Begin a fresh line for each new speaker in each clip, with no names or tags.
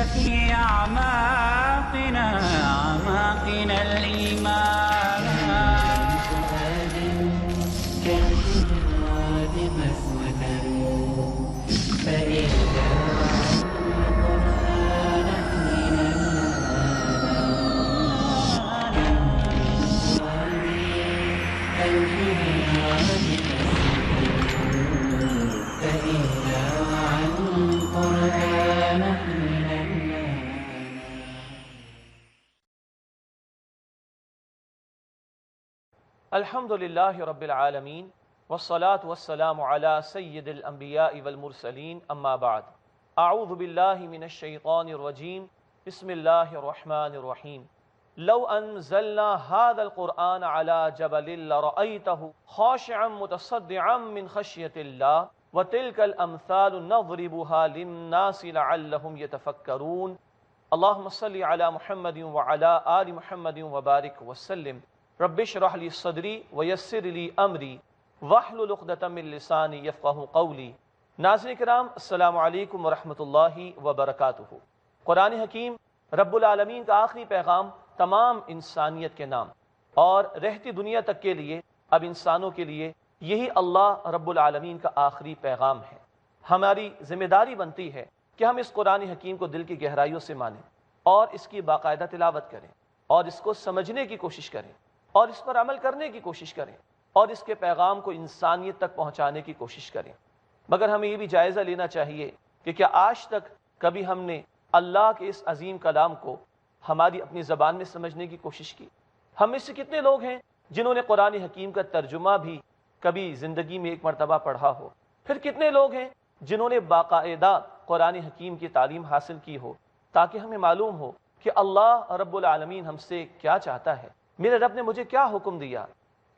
في أعماقنا الإيمان
كالجهاد مسوة فإذا القرآن من الجهاد فإذا القرآن
الحمد للہ رب العالمین والصلاة والسلام علی سید الانبیاء والمرسلین اما بعد اعوذ باللہ من الشیطان الرجیم بسم اللہ الرحمن الرحیم لو انزلنا هذا القرآن على جبل لرأيته خاشعا متصدعا من خشیة اللہ وتلك الامثال نضربها للناس لعلهم يتفکرون اللہم صلی علی محمد وعلی آل محمد وبارک وسلم رب اشرح لی صدری ویسر لی امری واحلل عقدۃ من لسانی یفقہوا قولی۔ ناظرین کرام، السلام علیکم ورحمۃ اللہ وبرکاتہ۔ قرآن حکیم رب العالمین کا آخری پیغام تمام انسانیت کے نام اور رہتی دنیا تک کے لیے، اب انسانوں کے لیے یہی اللہ رب العالمین کا آخری پیغام ہے۔ ہماری ذمہ داری بنتی ہے کہ ہم اس قرآن حکیم کو دل کی گہرائیوں سے مانیں اور اس کی باقاعدہ تلاوت کریں اور اس کو سمجھنے کی کوشش کریں اور اس پر عمل کرنے کی کوشش کریں اور اس کے پیغام کو انسانیت تک پہنچانے کی کوشش کریں۔ مگر ہمیں یہ بھی جائزہ لینا چاہیے کہ کیا آج تک کبھی ہم نے اللہ کے اس عظیم کلام کو ہماری اپنی زبان میں سمجھنے کی کوشش کی؟ ہم میں سے کتنے لوگ ہیں جنہوں نے قرآن حکیم کا ترجمہ بھی کبھی زندگی میں ایک مرتبہ پڑھا ہو؟ پھر کتنے لوگ ہیں جنہوں نے باقاعدہ قرآن حکیم کی تعلیم حاصل کی ہو تاکہ ہمیں معلوم ہو کہ اللہ رب العالمین ہم سے کیا چاہتا ہے، میرے رب نے مجھے کیا حکم دیا؟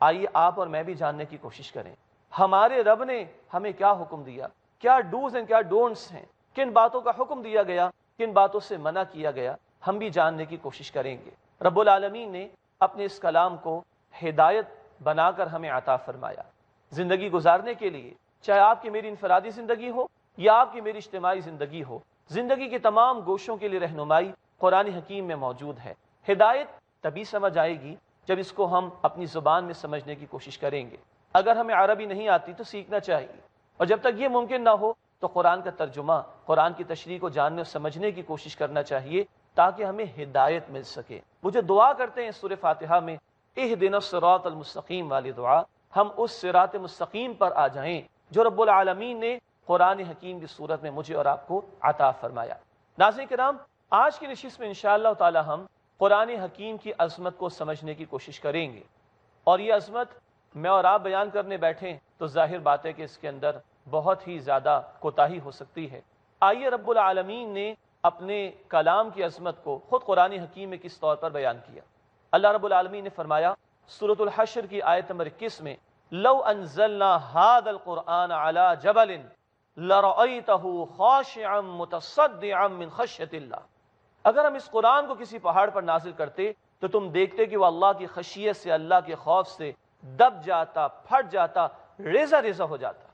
آئیے آپ اور میں بھی جاننے کی کوشش کریں ہمارے رب نے ہمیں کیا حکم دیا، کیا ڈوز اینڈ کیا ڈونٹس ہیں، کن باتوں کا حکم دیا گیا، کن باتوں سے منع کیا گیا، ہم بھی جاننے کی کوشش کریں گے۔ رب العالمین نے اپنے اس کلام کو ہدایت بنا کر ہمیں عطا فرمایا زندگی گزارنے کے لیے، چاہے آپ کی میری انفرادی زندگی ہو یا آپ کی میری اجتماعی زندگی ہو، زندگی کے تمام گوشوں کے لیے رہنمائی قرآن حکیم میں موجود ہے۔ ہدایت تبھی سمجھ آئے گی جب اس کو ہم اپنی زبان میں سمجھنے کی کوشش کریں گے۔ اگر ہمیں عربی نہیں آتی تو سیکھنا چاہیے، اور جب تک یہ ممکن نہ ہو تو قرآن کا ترجمہ، قرآن کی تشریح کو جاننے اور سمجھنے کی کوشش کرنا چاہیے تاکہ ہمیں ہدایت مل سکے۔ وہ جو دعا کرتے ہیں سورہ فاتحہ میں، اہدنا الصراط المستقیم والی دعا، ہم اس صراط مستقیم پر آ جائیں جو رب العالمین نے قرآن حکیم کی صورت میں مجھے اور آپ کو عطا فرمایا۔ ناظرین کرام، آج کی نشست میں انشاءاللہ تعالی ہم قرآن حکیم کی عظمت کو سمجھنے کی کوشش کریں گے، اور یہ عظمت میں اور آپ بیان کرنے بیٹھیں تو ظاہر بات ہے کہ اس کے اندر بہت ہی زیادہ کوتاہی ہو سکتی ہے۔ آئیے رب العالمین نے اپنے کلام کی عظمت کو خود قرآن حکیم میں کس طور پر بیان کیا۔ اللہ رب العالمین نے فرمایا سورۃ الحشر کی آیت نمبر 21 میں، لو انزلنا هذا القرآن على جبل لرأيته خاشعا متصدعا من خشیۃ اللہ۔ اگر ہم اس قرآن کو کسی پہاڑ پر نازل کرتے تو تم دیکھتے کہ وہ اللہ کی خشیت سے، اللہ کے خوف سے دب جاتا، پھٹ جاتا، ریزہ ریزہ ہو جاتا۔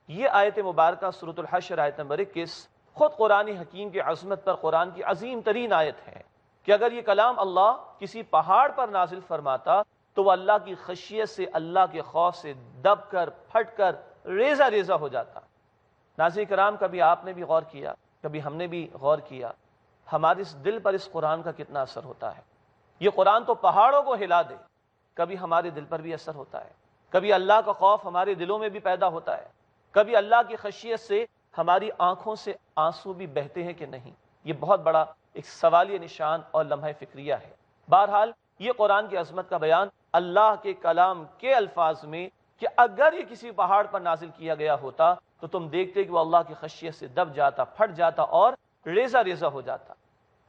یہ آیت مبارکہ سورۃ الحشر آیت نمبر 21 خود قرآن حکیم کی عظمت پر قرآن کی عظیم ترین آیت ہے کہ اگر یہ کلام اللہ کسی پہاڑ پر نازل فرماتا تو وہ اللہ کی خشیت سے، اللہ کے خوف سے دب کر، پھٹ کر ریزہ ریزہ ہو جاتا۔ ناظرین کرام، کبھی آپ نے بھی غور کیا، کبھی ہم نے بھی غور کیا، ہمارے اس دل پر اس قرآن کا کتنا اثر ہوتا ہے؟ یہ قرآن تو پہاڑوں کو ہلا دے، کبھی ہمارے دل پر بھی اثر ہوتا ہے، کبھی اللہ کا خوف ہمارے دلوں میں بھی پیدا ہوتا ہے، کبھی اللہ کی خشیت سے ہماری آنکھوں سے آنسو بھی بہتے ہیں کہ نہیں؟ یہ بہت بڑا ایک سوالیہ نشان اور لمحہ فکریہ ہے۔ بہرحال یہ قرآن کی عظمت کا بیان اللہ کے کلام کے الفاظ میں کہ اگر یہ کسی پہاڑ پر نازل کیا گیا ہوتا تو تم دیکھتے کہ وہ اللہ کی خشیت سے دب جاتا، پھٹ جاتا اور ریزہ ریزہ ہو جاتا۔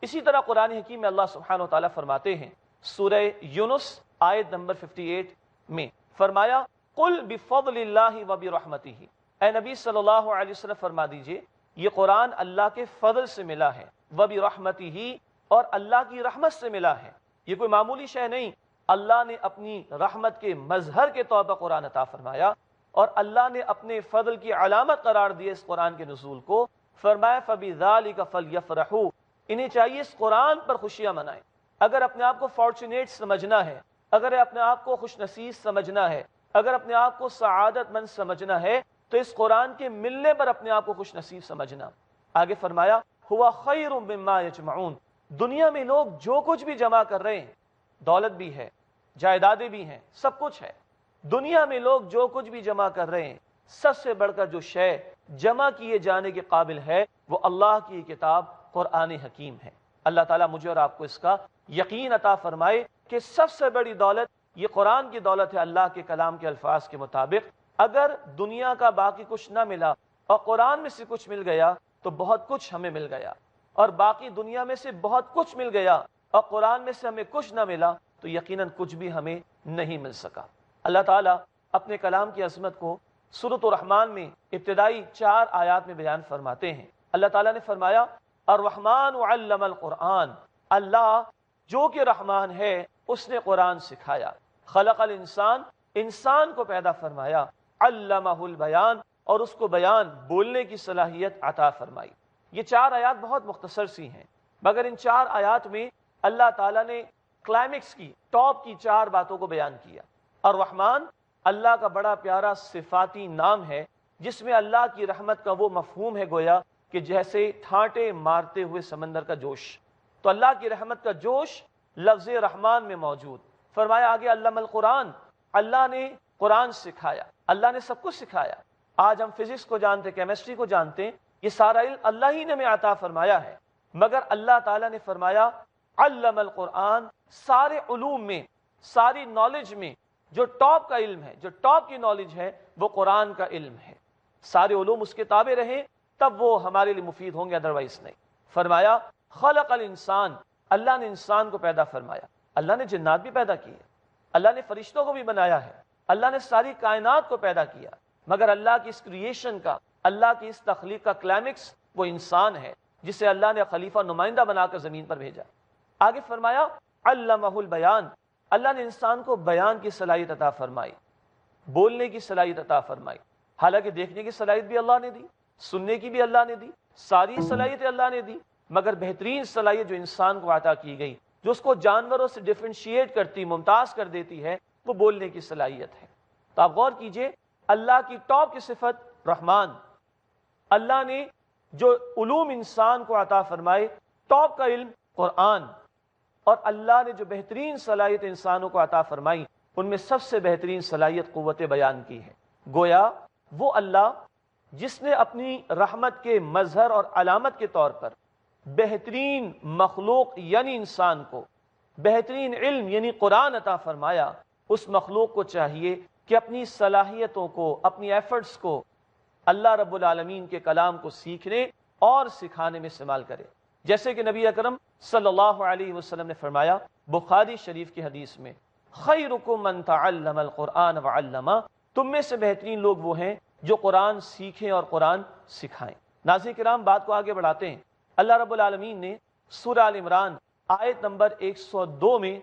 اسی طرح قرآن حکیم میں اللہ سبحانہ وتعالیٰ فرماتے ہیں سورہ یونس آیت نمبر 58 میں، فرمایا قل بفضل اللہ وبرحمتہ، اے نبی صلی اللہ علیہ وسلم فرما دیجئے یہ قرآن اللہ کے فضل سے ملا ہے، وبرحمتہ، اور اللہ کی رحمت سے ملا ہے۔ یہ کوئی معمولی شے نہیں، اللہ نے اپنی رحمت کے مظہر کے طور پر قرآن عطا فرمایا، اور اللہ نے اپنے فضل کی علامت قرار دی اس قرآن کے نزول کو۔ فرمایا فَبِذَلِكَ فَلْيَفْرَحُوا، انہیں چاہیے اس قرآن پر خوشیاں منائیں۔ اگر اپنے آپ کو فارچونیٹ سمجھنا ہے، اگر اپنے آپ کو خوش نصیب سمجھنا ہے، اگر اپنے آپ کو سعادت مند سمجھنا ہے تو اس قرآن کے ملنے پر اپنے آپ کو خوش نصیب سمجھنا۔ آگے فرمایا ہوا خیر مما یجمعون، دنیا میں لوگ جو کچھ بھی جمع کر رہے ہیں، دولت بھی ہے، جائیدادیں بھی ہیں، سب کچھ ہے، دنیا میں لوگ جو کچھ بھی جمع کر رہے ہیں، سب سے بڑھ کر جو شے جمع کیے جانے کے قابل ہے وہ اللہ کی کتاب قرآن حکیم ہے۔ اللہ تعالیٰ مجھے اور آپ کو اس کا یقین عطا فرمائے کہ سب سے بڑی دولت یہ قرآن کی دولت ہے، اللہ کے کلام کے الفاظ کے مطابق۔ اگر دنیا کا باقی کچھ نہ ملا اور قرآن میں سے کچھ مل گیا تو بہت کچھ ہمیں مل گیا، اور باقی دنیا میں سے بہت کچھ مل گیا اور قرآن میں سے ہمیں کچھ نہ ملا تو یقیناً کچھ بھی ہمیں نہیں مل سکا۔ اللہ تعالیٰ اپنے کلام کی عظمت کو سورۃ الرحمن میں ابتدائی 4 آیات میں بیان فرماتے ہیں۔ اللہ تعالیٰ نے فرمایا الرحمن علم القرآن، اللہ جو کہ رحمان ہے اس نے قرآن سکھایا، خلق الانسان، انسان کو پیدا فرمایا، علمہ البیان، اور اس کو بیان بولنے کی صلاحیت عطا فرمائی۔ یہ 4 آیات بہت مختصر سی ہیں، مگر ان 4 آیات میں اللہ تعالیٰ نے کلائمیکس کی، ٹاپ کی 4 باتوں کو بیان کیا۔ الرحمن اللہ کا بڑا پیارا صفاتی نام ہے جس میں اللہ کی رحمت کا وہ مفہوم ہے گویا کہ جیسے ٹھانٹے مارتے ہوئے سمندر کا جوش، تو اللہ کی رحمت کا جوش لفظ رحمان میں موجود۔ فرمایا آگے علم القرآن، اللہ نے قرآن سکھایا، اللہ نے سب کچھ سکھایا۔ آج ہم فزکس کو جانتے، کیمسٹری کو جانتے ہیں، یہ سارا علم اللہ ہی نے ہمیں عطا فرمایا ہے، مگر اللہ تعالیٰ نے فرمایا علم القرآن، سارے علوم میں، ساری نالج میں جو ٹاپ کا علم ہے، جو ٹاپ کی نالج ہے وہ قرآن کا علم ہے۔ سارے علوم اس کے تابع رہیں تب وہ ہمارے لیے مفید ہوں گے، ادروائز نہیں۔ فرمایا خلق الانسان، اللہ نے انسان کو پیدا فرمایا، اللہ نے جنات بھی پیدا کیے، اللہ نے فرشتوں کو بھی بنایا ہے، اللہ نے ساری کائنات کو پیدا کیا، مگر اللہ کی اس کریشن کا، اللہ کی اس تخلیق کا کلائمیکس وہ انسان ہے جسے اللہ نے خلیفہ نمائندہ بنا کر زمین پر بھیجا۔ آگے فرمایا علمہ البیان، اللہ نے انسان کو بیان کی صلاحیت عطا فرمائی، بولنے کی صلاحیت عطا فرمائی۔ حالانکہ دیکھنے کی صلاحیت بھی اللہ نے دی، سننے کی بھی اللہ نے دی، ساری صلاحیتیں اللہ نے دی، مگر بہترین صلاحیت جو انسان کو عطا کی گئی، جو اس کو جانوروں سے ڈیفرینشیٹ کرتی، ممتاز کر دیتی ہے، وہ بولنے کی صلاحیت ہے۔ تو آپ غور کیجئے، اللہ کی ٹاپ کی صفت رحمان، اللہ نے جو علوم انسان کو عطا فرمائے، ٹاپ کا علم قرآن، اور اللہ نے جو بہترین صلاحیت انسانوں کو عطا فرمائی ان میں سب سے بہترین صلاحیت قوت بیان کی ہے۔ گویا وہ اللہ جس نے اپنی رحمت کے مظہر اور علامت کے طور پر بہترین مخلوق یعنی انسان کو بہترین علم یعنی قرآن عطا فرمایا، اس مخلوق کو چاہیے کہ اپنی صلاحیتوں کو، اپنی ایفرٹس کو اللہ رب العالمین کے کلام کو سیکھنے اور سکھانے میں استعمال کرے۔ جیسے کہ نبی اکرم صلی اللہ علیہ وسلم نے فرمایا بخاری شریف کی حدیث میں، خیرکم من تعلم القرآن وعلمہ، تم میں سے بہترین لوگ وہ ہیں جو قرآن سیکھیں اور قرآن سکھائیں۔ ناظرین کرام، بات کو آگے بڑھاتے ہیں۔ اللہ رب العالمین نے سورہ آل عمران آیت نمبر 102 میں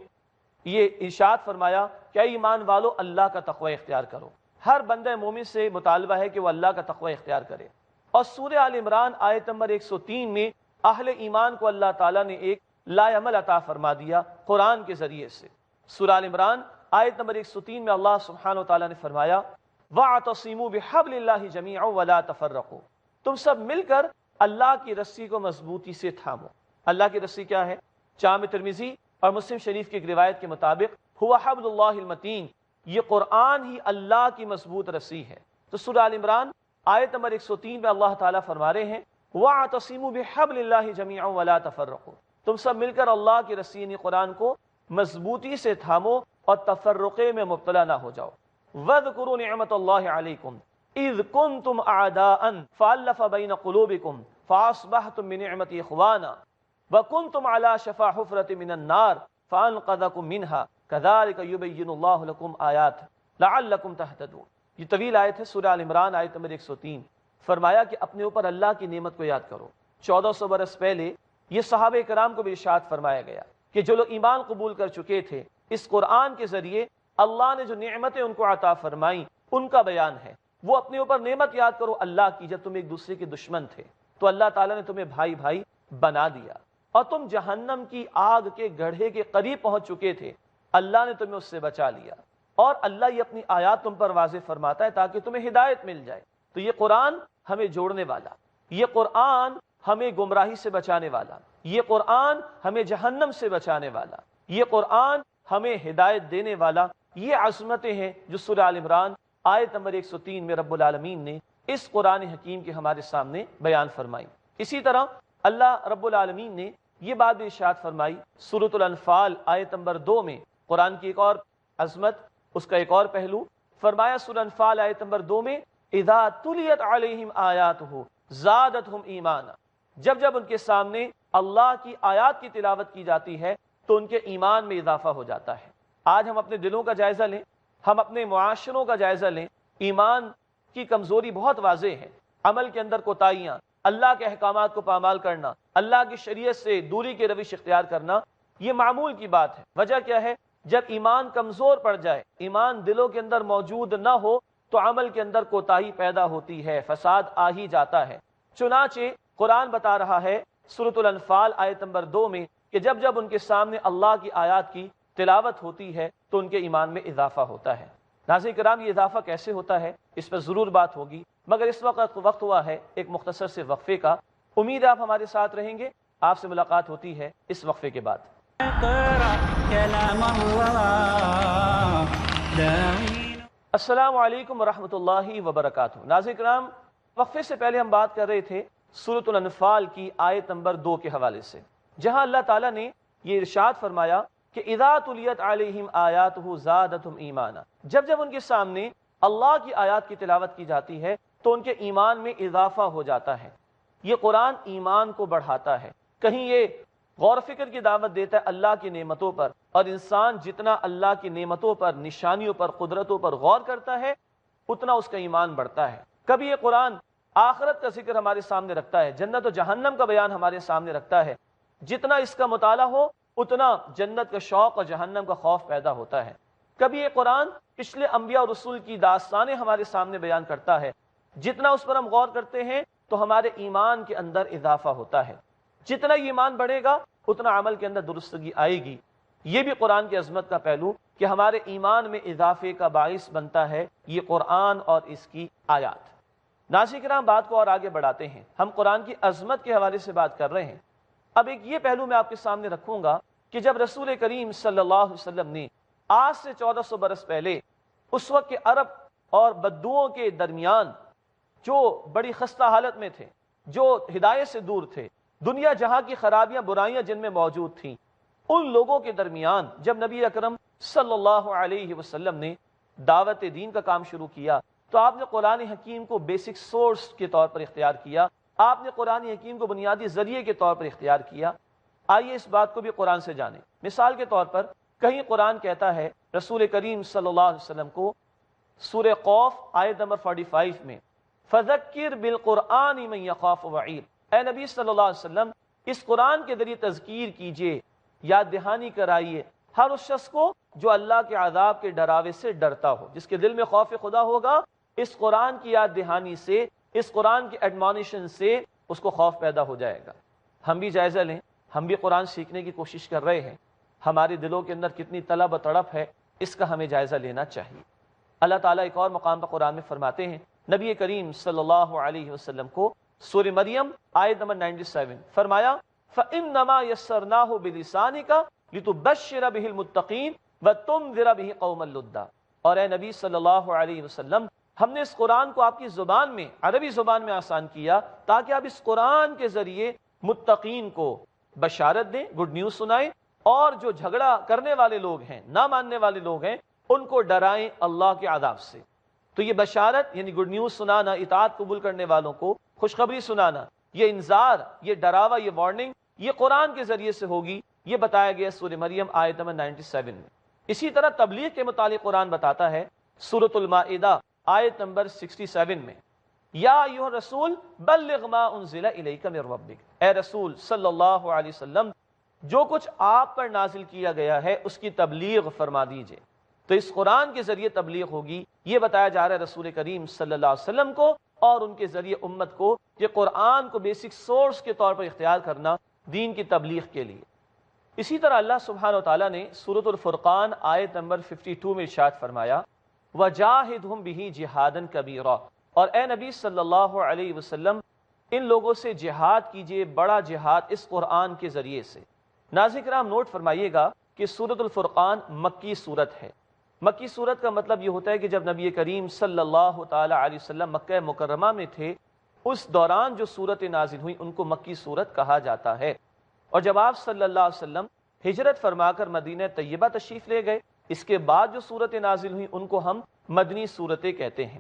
یہ ارشاد فرمایا کہ اے ایمان والو اللہ کا تقوی اختیار کرو۔ ہر بندہ مومن سے مطالبہ ہے کہ وہ اللہ کا تقوی اختیار کرے۔ اور سورہ آل عمران آیت نمبر 103 میں اہل ایمان کو اللہ تعالیٰ نے ایک لا عمل عطا فرما دیا قرآن کے ذریعے سے۔ سورہ آل عمران آیت نمبر 103 میں اللہ سبحانہ وتعالیٰ نے فرمایا وَاعْتَصِمُوا بِحَبْلِ اللَّهِ جَمِيعًا وَلَا تَفَرَّقُوا، تم سب مل کر اللہ کی رسی کو مضبوطی سے تھامو۔ اللہ کی رسی کیا ہے؟ جامع ترمذی اور مسلم شریف کی ایک روایت کے مطابق ہوا حبل اللہ المتین، یہ قرآن ہی اللہ کی مضبوط رسی ہے۔ تو سورہ آل عمران آیت نمبر 103 میں اللہ تعالیٰ فرما رہے ہیں وَاعْتَصِمُوا بِحَبْلِ اللَّهِ جَمِيعًا وَلَا تَفَرَّقُوا، تم سب مل کر اللہ کی رسی یعنی قرآن کو مضبوطی سے تھامو اور تفرقے میں مبتلا نہ ہو جاؤ۔ وَاذْكُرُوا نِعْمَةَ اللَّهِ عَلَيْكُمْ إِذْ كُنْتُمْ أَعْدَاءً فَأَلَّفَ بَيْنَ قُلُوبِكُمْ فَأَصْبَحْتُمْ بِنِعْمَتِهِ إِخْوَانًا وَكُنْتُمْ عَلَى شَفَا حُفْرَةٍ مِّنَ النَّارِ فَأَنْقَذَكُم مِّنْهَا كَذَلِكَ يُبَيِّنُ اللَّهُ لَكُمْ آيَاتِهِ لَعَلَّكُمْ تَهْتَدُونَ۔ یہ طویل آیت ہے سورہ آل عمران آیت نمبر 103۔ فرمایا کہ اپنے اوپر اللہ کی نعمت کو یاد کرو۔ 1400 برس پہلے یہ صحابہ کرام کو بھی ارشاد فرمایا گیا کہ جو لوگ ایمان قبول کر چکے تھے، اس قرآن کے ذریعے اللہ نے جو نعمتیں ان کو عطا فرمائیں ان کا بیان ہے۔ وہ اپنے اوپر نعمت یاد کرو اللہ کی، جب تم ایک دوسرے کے دشمن تھے تو اللہ تعالیٰ نے تمہیں بھائی بھائی بنا دیا۔ اور تم جہنم کی آگ کے گڑھے کے قریب پہنچ چکے تھے، اللہ نے تمہیں اس سے بچا لیا، اور اللہ یہ اپنی آیات تم پر واضح فرماتا ہے تاکہ تمہیں ہدایت مل جائے۔ تو یہ قرآن ہمیں جوڑنے والا، یہ قرآن ہمیں گمراہی سے بچانے والا، یہ قرآن ہمیں جہنم سے بچانے والا، یہ قرآن ہمیں ہدایت دینے والا، یہ عظمتیں ہیں جو سورہ آل عمران آیت نمبر 103 میں رب العالمین نے اس قرآن حکیم کے ہمارے سامنے بیان فرمائی۔ اسی طرح اللہ رب العالمین نے یہ بات بھی ارشاد فرمائی سورۃ الانفال آیت نمبر 2 میں، قرآن کی ایک اور عظمت، اس کا ایک اور پہلو فرمایا سورہ انفال آیت نمبر 2 میں، اذا تلیت علیہم آیاتہ زادتہم ایمانا، جب جب ان کے سامنے اللہ کی آیات کی تلاوت کی جاتی ہے تو ان کے ایمان میں اضافہ ہو جاتا ہے۔ آج ہم اپنے دلوں کا جائزہ لیں، ہم اپنے معاشروں کا جائزہ لیں، ایمان کی کمزوری بہت واضح ہے، عمل کے اندر کوتاہیاں، اللہ کے احکامات کو پامال کرنا، اللہ کی شریعت سے دوری کے روش اختیار کرنا، یہ معمول کی بات ہے۔ وجہ کیا ہے؟ جب ایمان کمزور پڑ جائے، ایمان دلوں کے اندر موجود نہ ہو تو عمل کے اندر کوتاہی پیدا ہوتی ہے، فساد آ ہی جاتا ہے۔ چنانچہ قرآن بتا رہا ہے سورۃ الانفال آیت نمبر 2 میں کہ جب جب ان کے سامنے اللہ کی آیات کی تلاوت ہوتی ہے تو ان کے ایمان میں اضافہ ہوتا ہے۔ ناظرین کرام، یہ اضافہ کیسے ہوتا ہے اس پر ضرور بات ہوگی، مگر اس وقت ہوا ہے ایک مختصر سے وقفے کا۔ امید ہے آپ ہمارے ساتھ رہیں گے۔ آپ سے ملاقات ہوتی ہے اس وقفے کے بعد۔
اقرأ كلام الله داعين
السلام علیکم ورحمۃ اللہ وبرکاتہ۔ ناظرین کرام، وقفے سے پہلے ہم بات کر رہے تھے سورۃ الانفال کی آیت نمبر 2 کے حوالے سے، جہاں اللہ تعالیٰ نے یہ ارشاد فرمایا کہ اذا تلیت علیہم آیاتہ زادتہم ایمانا، جب جب ان کے سامنے اللہ کی آیات کی تلاوت کی جاتی ہے تو ان کے ایمان میں اضافہ ہو جاتا ہے۔ یہ قرآن ایمان کو بڑھاتا ہے۔ کہیں یہ غور و فکر کی دعوت دیتا ہے اللہ کی نعمتوں پر، اور انسان جتنا اللہ کی نعمتوں پر، نشانیوں پر، قدرتوں پر غور کرتا ہے اتنا اس کا ایمان بڑھتا ہے۔ کبھی یہ قرآن آخرت کا ذکر ہمارے سامنے رکھتا ہے، جنت و جہنم کا بیان ہمارے سامنے رکھتا ہے۔ جتنا اس کا مطالعہ ہو اتنا جنت کا شوق اور جہنم کا خوف پیدا ہوتا ہے۔ کبھی یہ قرآن پچھلے انبیاء اور رسول کی داستانیں ہمارے سامنے بیان کرتا ہے، جتنا اس پر ہم غور کرتے ہیں تو ہمارے ایمان کے اندر اضافہ ہوتا ہے۔ جتنا ایمان بڑھے گا اتنا عمل کے اندر درستگی آئے گی۔ یہ بھی قرآن کی عظمت کا پہلو کہ ہمارے ایمان میں اضافے کا باعث بنتا ہے یہ قرآن اور اس کی آیات۔ ناظرین کرام، بات کو اور آگے بڑھاتے ہیں۔ ہم قرآن کی عظمت کے حوالے سے بات کر رہے ہیں۔ اب ایک یہ پہلو میں آپ کے سامنے رکھوں گا کہ جب رسول کریم صلی اللہ علیہ وسلم نے آج سے 1400 برس پہلے اس وقت کے عرب اور بدوؤں کے درمیان جو بڑی خستہ حالت میں تھے، جو ہدایت سے دور تھے، دنیا جہاں کی خرابیاں برائیاں جن میں موجود تھیں، ان لوگوں کے درمیان جب نبی اکرم صلی اللہ علیہ وسلم نے دعوت دین کا کام شروع کیا تو آپ نے قرآن حکیم کو بیسک سورس کے طور پر اختیار کیا، آپ نے قرآن حکیم کو بنیادی ذریعے کے طور پر اختیار کیا۔ آئیے اس بات کو بھی قرآن سے جانیں۔ مثال کے طور پر کہیں قرآن کہتا ہے رسول کریم صلی اللہ علیہ وسلم کو سورہ قوف آیت نمبر 45 میں، فذکر بالقرآن من یخاف وعید، اے نبی صلی اللہ علیہ وسلم اس قرآن کے ذریعے تذکیر کیجئے، یاد دہانی کرائیے ہر اس شخص کو جو اللہ کے عذاب کے ڈراوے سے ڈرتا ہو، جس کے دل میں خوف خدا ہوگا، اس قرآن کی یاد دہانی سے، اس قرآن کی ایڈمانیشن سے اس کو خوف پیدا ہو جائے گا۔ ہم بھی جائزہ لیں، ہم بھی قرآن سیکھنے کی کوشش کر رہے ہیں، ہمارے دلوں کے اندر کتنی طلب و تڑپ ہے اس کا ہمیں جائزہ لینا چاہیے۔ اللہ تعالیٰ ایک اور مقام پر قرآن میں فرماتے ہیں، نبی کریم صلی اللہ علیہ وسلم کو سورہ مریم آیت نمبر 97 فرمایا فَإِنَّمَا يَسَّرْنَاهُ بِلِسَانِكَ لِتُبَشِّرَ بِهِ الْمُتَّقِينَ وَتُنذِرَ بِهِ قَوْمًا لُدًّا، اور اے نبی صلی اللہ علیہ وسلم ہم نے اس قرآن کو آپ کی زبان میں، عربی زبان میں آسان کیا تاکہ آپ اس قرآن کے ذریعے متقین کو بشارت دیں، گڈ نیوز سنائیں، اور جو جھگڑا کرنے والے لوگ ہیں، نہ ماننے والے لوگ ہیں، ان کو ڈرائیں اللہ کے عذاب سے۔ تو یہ بشارت یعنی گڈ نیوز سنانا، اطاعت قبول کرنے والوں کو خوشخبری سنانا، یہ انذار، یہ ڈراوا، یہ وارننگ، یہ قرآن کے ذریعے سے ہوگی، یہ بتایا گیا سورہ مریم آیت نمبر 97 میں۔ اسی طرح تبلیغ کے متعلق قرآن بتاتا ہے سورۃ المائدہ آیت نمبر 67 میں، یا ایھا الرسول بلغ ما انزل الیک من ربک، اے رسول صلی اللہ علیہ وسلم جو کچھ آپ پر نازل کیا گیا ہے اس کی تبلیغ فرما دیجئے۔ تو اس قرآن کے ذریعے تبلیغ ہوگی، یہ بتایا جا رہا ہے رسول کریم صلی اللہ علیہ وسلم کو اور ان کے ذریعے امت کو کہ قرآن کو بیسک سورس کے طور پر اختیار کرنا، دین کی تبلیغ کے لیے۔ اسی طرح اللہ سبحانہ و تعالیٰ نے سورۃ الفرقان آیت نمبر 52 میں ارشاد فرمایا وَجَاهِدْهُمْ بِهِ جِهَادًا كَبِيرًا، اور اے نبی صلی اللہ علیہ وسلم ان لوگوں سے جہاد کیجئے، بڑا جہاد اس قرآن کے ذریعے سے۔ ناظرین کرام نوٹ فرمائیے گا کہ سورۃ الفرقان مکی صورت ہے۔ مکی صورت کا مطلب یہ ہوتا ہے کہ جب نبی کریم صلی اللہ تعالی علیہ وسلم مکہ مکرمہ میں تھے، اس دوران جو صورت نازل ہوئی ان کو مکی صورت کہا جاتا ہے، اور جب آپ صلی اللہ علیہ وسلم ہجرت فرما کر مدینہ طیبہ تشریف لے گئے، اس کے بعد جو صورت نازل ہوئی ان کو ہم مدنی صورتیں کہتے ہیں۔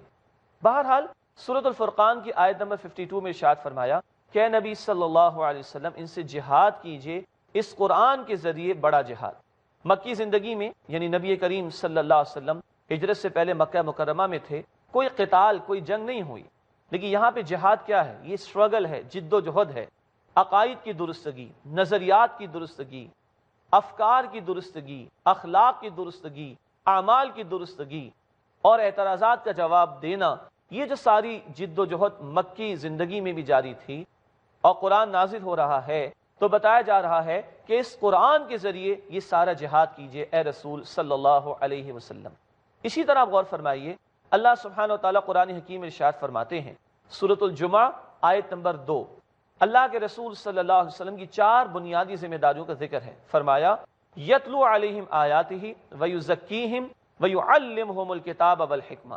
بہرحال سورۃ الفرقان کی آیت نمبر 52 میں ارشاد فرمایا کہ اے نبی صلی اللہ علیہ وسلم ان سے جہاد کیجئے، اس قرآن کے ذریعے بڑا جہاد۔ مکی زندگی میں یعنی نبی کریم صلی اللہ علیہ وسلم ہجرت سے پہلے مکہ مکرمہ میں تھے، کوئی قتال، کوئی جنگ نہیں ہوئی، لیکن یہاں پہ جہاد کیا ہے؟ یہ اسٹرگل ہے، جد و جہد ہے، عقائد کی درستگی، نظریات کی درستگی، افکار کی درستگی، اخلاق کی درستگی، اعمال کی درستگی اور اعتراضات کا جواب دینا، یہ جو ساری جد و جہد مکی زندگی میں بھی جاری تھی، اور قرآن نازل ہو رہا ہے تو بتایا جا رہا ہے کہ اس قرآن کے ذریعے یہ سارا جہاد کیجئے اے رسول صلی اللہ علیہ وسلم۔ اسی طرح آپ غور فرمائیے، اللہ سبحانہ و تعالیٰ قرآن حکیم میں ارشاد فرماتے ہیں سورۃ الجمعہ آیت نمبر 2، اللہ کے رسول صلی اللہ علیہ وسلم کی 4 بنیادی ذمہ داریوں کا ذکر ہے۔ فرمایا یتلو علیہم آیاتہ ویزکیہم ویعلمہم الکتاب والحکمہ،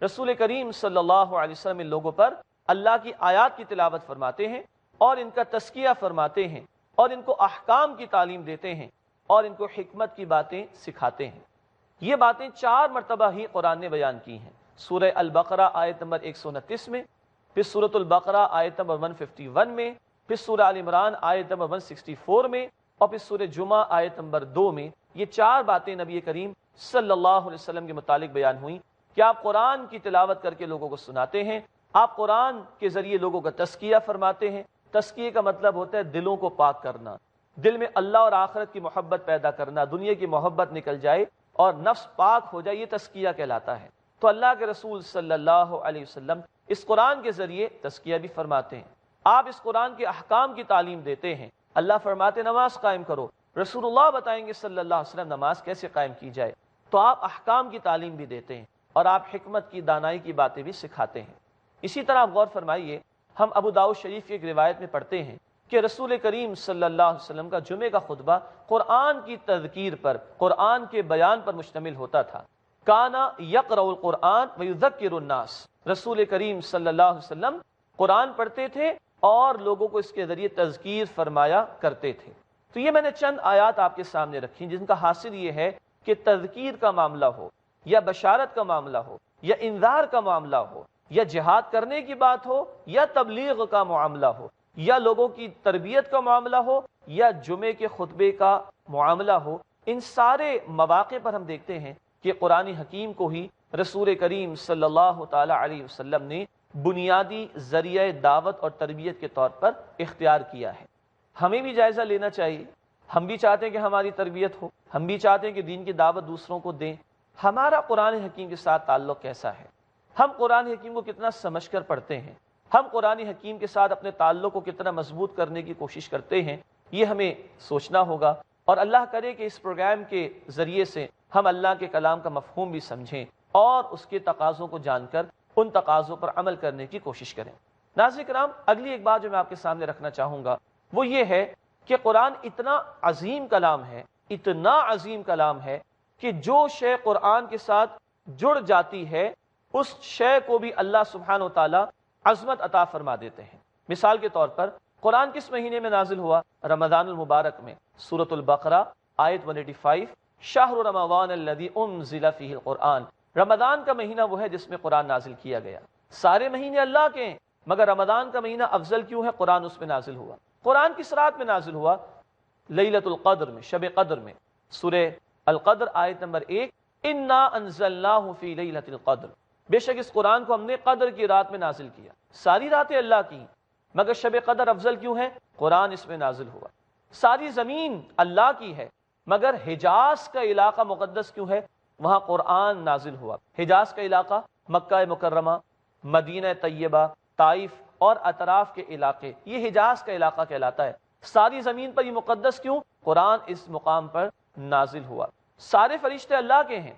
رسول کریم صلی اللہ علیہ وسلم ان لوگوں پر اللہ کی آیات کی تلاوت فرماتے ہیں اور ان کا تزکیہ فرماتے ہیں اور ان کو احکام کی تعلیم دیتے ہیں اور ان کو حکمت کی باتیں سکھاتے ہیں۔ یہ باتیں 4 مرتبہ ہی قرآن نے بیان کی ہیں، سورہ البقرہ آیت نمبر 129 میں، پھر سورۃ البقرہ آیت نمبر 151 میں، پھر سورہ آل عمران آیت نمبر 164 میں، اور پھر سورہ جمعہ آیت نمبر 2 میں۔ یہ 4 باتیں نبی کریم صلی اللہ علیہ وسلم کے متعلق بیان ہوئیں کہ آپ قرآن کی تلاوت کر کے لوگوں کو سناتے ہیں، آپ قرآن کے ذریعے لوگوں کا تزکیہ فرماتے ہیں۔ تزکیے کا مطلب ہوتا ہے دلوں کو پاک کرنا، دل میں اللہ اور آخرت کی محبت پیدا کرنا، دنیا کی محبت نکل جائے اور نفس پاک ہو جائے، یہ تزکیہ کہلاتا ہے۔ تو اللہ کے رسول صلی اللہ علیہ وسلم اس قرآن کے ذریعے تزکیہ بھی فرماتے ہیں، آپ اس قرآن کے احکام کی تعلیم دیتے ہیں۔ اللہ فرماتے نماز قائم کرو، رسول اللہ بتائیں گے صلی اللہ علیہ وسلم نماز کیسے قائم کی جائے، تو آپ احکام کی تعلیم بھی دیتے ہیں اور آپ حکمت کی، دانائی کی باتیں بھی سکھاتے ہیں۔ اسی طرح آپ غور فرمائیے، ہم ابو داؤد شریف کی ایک روایت میں پڑھتے ہیں کہ رسول کریم صلی اللہ علیہ وسلم کا جمعے کا خطبہ قرآن کی تذکیر پر، قرآن کے بیان پر مشتمل ہوتا تھا۔ کانا یقرأ القرآن ویذکر الناس، رسول کریم صلی اللہ علیہ وسلم قرآن پڑھتے تھے اور لوگوں کو اس کے ذریعے تذکیر فرمایا کرتے تھے۔ تو یہ میں نے چند آیات آپ کے سامنے رکھی جن کا حاصل یہ ہے کہ تذکیر کا معاملہ ہو یا بشارت کا معاملہ ہو یا انذار کا معاملہ ہو یا جہاد کرنے کی بات ہو یا تبلیغ کا معاملہ ہو یا لوگوں کی تربیت کا معاملہ ہو یا جمعے کے خطبے کا معاملہ ہو، ان سارے مواقع پر ہم دیکھتے ہیں کہ قرآن حکیم کو ہی رسول کریم صلی اللہ تعالی علیہ وسلم نے بنیادی ذریعہ دعوت اور تربیت کے طور پر اختیار کیا ہے۔ ہمیں بھی جائزہ لینا چاہیے، ہم بھی چاہتے ہیں کہ ہماری تربیت ہو، ہم بھی چاہتے ہیں کہ دین کی دعوت دوسروں کو دیں۔ ہمارا قرآن حکیم کے ساتھ تعلق کیسا ہے؟ ہم قرآن حکیم کو کتنا سمجھ کر پڑھتے ہیں؟ ہم قرآن حکیم کے ساتھ اپنے تعلق کو کتنا مضبوط کرنے کی کوشش کرتے ہیں؟ یہ ہمیں سوچنا ہوگا، اور اللہ کرے کہ اس پروگرام کے ذریعے سے ہم اللہ کے کلام کا مفہوم بھی سمجھیں اور اس کے تقاضوں کو جان کر ان تقاضوں پر عمل کرنے کی کوشش کریں۔ ناظرین کرام، اگلی ایک بات جو میں آپ کے سامنے رکھنا چاہوں گا وہ یہ ہے کہ قرآن اتنا عظیم کلام ہے، اتنا عظیم کلام ہے کہ جو شے قرآن کے ساتھ جڑ جاتی ہے اس شے کو بھی اللہ سبحانہ و تعالیٰ عظمت عطا فرما دیتے ہیں۔ مثال کے طور پر قرآن کس مہینے میں نازل ہوا؟ رمضان المبارک میں۔ سورۃ البقرہ آیت 185، شہر رمضان الذی انزل فیہ القرآن، رمضان کا مہینہ وہ ہے جس میں قرآن نازل کیا گیا۔ سارے مہینے اللہ کے ہیں مگر رمضان کا مہینہ افضل کیوں ہے؟ قرآن اس میں نازل ہوا۔ قرآن کس رات میں نازل ہوا؟ لیلۃ القدر میں، شب قدر میں۔ سورہ القدر آیت نمبر 1، انا انزلناہ فی لیلۃ القدر، بے شک اس قرآن کو ہم نے قدر کی رات میں نازل کیا۔ ساری راتیں اللہ کی ہیں مگر شب قدر افضل کیوں ہے؟ قرآن اس میں نازل ہوا۔ ساری زمین اللہ کی ہے مگر حجاز کا علاقہ مقدس کیوں ہے؟ وہاں قرآن نازل ہوا۔ حجاز کا علاقہ مکہ مکرمہ، مدینہ طیبہ، طائف اور اطراف کے علاقے، یہ حجاز کا علاقہ کہلاتا ہے۔ ساری زمین پر یہ مقدس کیوں؟ قرآن اس مقام پر نازل ہوا۔ سارے فرشتے اللہ کے ہیں،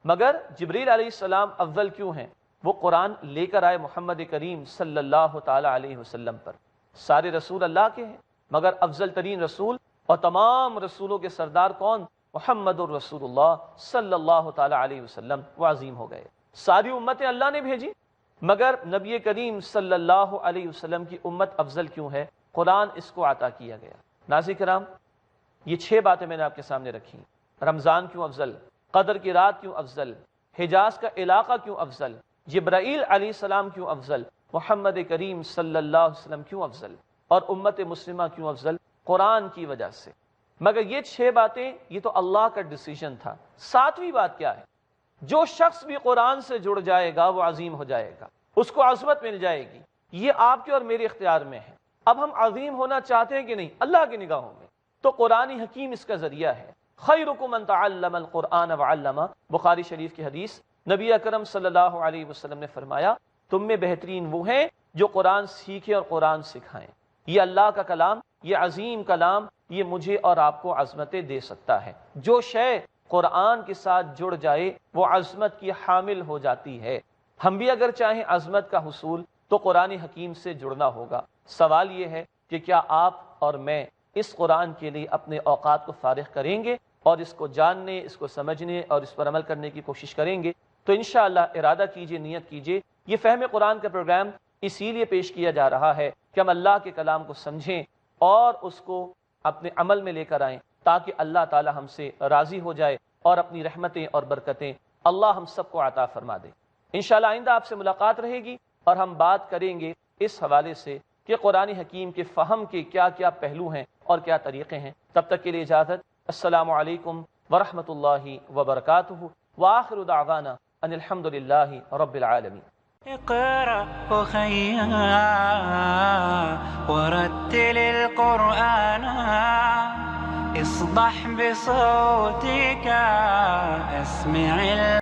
مگر جبریل علیہ السلام افضل کیوں ہیں؟ وہ قرآن لے کر آئے محمد کریم صلی اللہ تعالی علیہ وسلم پر۔ سارے رسول اللہ کے ہیں، مگر افضل ترین رسول اور تمام رسولوں کے سردار کون؟ محمد الرسول اللہ صلی اللہ تعالی علیہ وسلم، وہ عظیم ہو گئے۔ ساری امتیں اللہ نے بھیجی، مگر نبی کریم صلی اللہ علیہ وسلم کی امت افضل کیوں ہے؟ قرآن اس کو عطا کیا گیا۔ ناظرین کرام، یہ 6 باتیں میں نے آپ کے سامنے رکھی۔ رمضان کیوں افضل؟ قدر کی رات کیوں افضل؟ حجاز کا علاقہ کیوں افضل؟ جبرائیل علیہ السلام کیوں افضل؟ محمد کریم صلی اللہ علیہ وسلم کیوں افضل؟ اور امت مسلمہ کیوں افضل؟ قرآن کی وجہ سے۔ مگر یہ 6 باتیں یہ تو اللہ کا ڈیسیژن تھا۔ 7ویں بات کیا ہے؟ جو شخص بھی قرآن سے جڑ جائے گا وہ عظیم ہو جائے گا، اس کو عظمت مل جائے گی۔ یہ آپ کے اور میرے اختیار میں ہے۔ اب ہم عظیم ہونا چاہتے ہیں کہ نہیں اللہ کی نگاہوں میں؟ تو قرآن حکیم اس کا ذریعہ ہے۔ خیرکم من تعلم القرآن وعلمہ، بخاری شریف کی حدیث، نبی اکرم صلی اللہ علیہ وسلم نے فرمایا تم میں بہترین وہ ہیں جو قرآن سیکھیں اور قرآن سکھائیں۔ یہ اللہ کا کلام، یہ عظیم کلام، یہ مجھے اور آپ کو عظمتیں دے سکتا ہے۔ جو شے قرآن کے ساتھ جڑ جائے وہ عظمت کی حامل ہو جاتی ہے۔ ہم بھی اگر چاہیں عظمت کا حصول تو قرآن حکیم سے جڑنا ہوگا۔ سوال یہ ہے کہ کیا آپ اور میں اس قرآن کے لیے اپنے اوقات کو فارغ کریں گے اور اس کو جاننے، اس کو سمجھنے اور اس پر عمل کرنے کی کوشش کریں گے؟ تو انشاءاللہ ارادہ کیجئے، نیت کیجئے۔ یہ فہم قرآن کا پروگرام اسی لیے پیش کیا جا رہا ہے کہ ہم اللہ کے کلام کو سمجھیں اور اس کو اپنے عمل میں لے کر آئیں، تاکہ اللہ تعالی ہم سے راضی ہو جائے اور اپنی رحمتیں اور برکتیں اللہ ہم سب کو عطا فرما دے۔ انشاءاللہ آئندہ آپ سے ملاقات رہے گی اور ہم بات کریں گے اس حوالے سے کہ قرآن حکیم کے فہم کے کیا کیا پہلو ہیں اور کیا طریقے ہیں۔ تب تک کے لیے اجازت۔ السلام علیکم ورحمۃ اللہ وبرکاتہ، وآخر دعوانا ان الحمد للہ رب العالمین۔
اقرأ أخيا ورتل القرآن، اصبح بصوتك اسمع